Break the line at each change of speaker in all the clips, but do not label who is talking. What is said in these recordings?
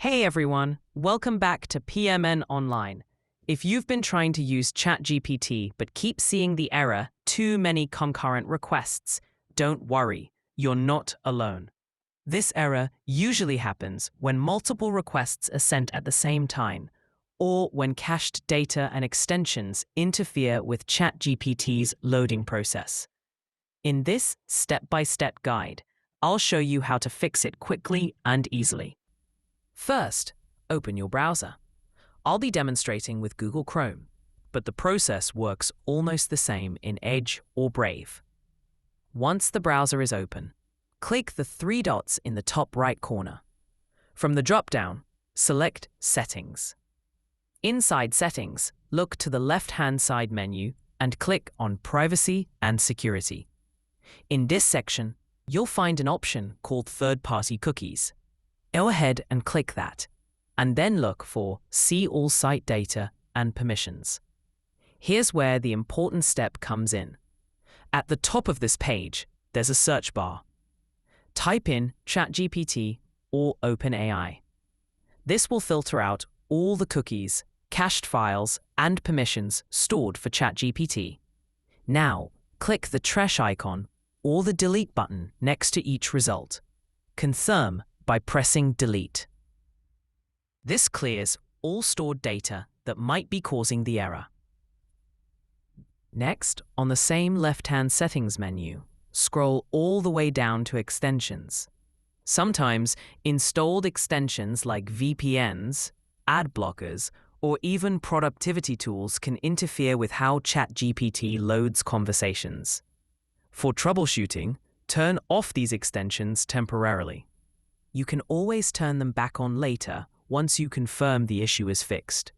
Hey everyone, welcome back to PMN Online. If you've been trying to use ChatGPT but keep seeing the error, too many concurrent requests, don't worry, you're not alone. This error usually happens when multiple requests are sent at the same time, or when cached data and extensions interfere with ChatGPT's loading process. In this step-by-step guide, I'll show you how to fix it quickly and easily. First, open your browser. I'll be demonstrating with Google Chrome, but the process works almost the same in Edge or Brave. Once the browser is open, click the three dots in the top right corner. From the drop-down, select Settings. Inside Settings, look to the left-hand side menu and click on Privacy and Security. In this section, you'll find an option called Third-Party Cookies. Go ahead and click that, and then look for See All Site Data and Permissions. Here's where the important step comes in. At the top of this page, there's a search bar. Type in ChatGPT or OpenAI. This will filter out all the cookies, cached files, and permissions stored for ChatGPT. Now, click the trash icon or the delete button next to each result. Confirm by pressing Delete. This clears all stored data that might be causing the error. Next, on the same left-hand settings menu, scroll all the way down to Extensions. Sometimes, installed extensions like VPNs, ad blockers, or even productivity tools can interfere with how ChatGPT loads conversations. For troubleshooting, turn off these extensions temporarily. You can always turn them back on later once you confirm the issue is fixed.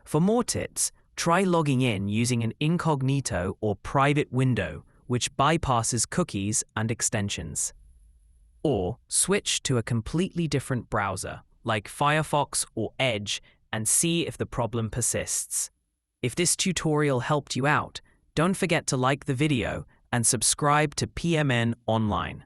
For more tips, try logging in using an incognito or private window which bypasses cookies and extensions. Or switch to a completely different browser like Firefox or Edge and see if the problem persists. If this tutorial helped you out, don't forget to like the video and subscribe to PMN Online.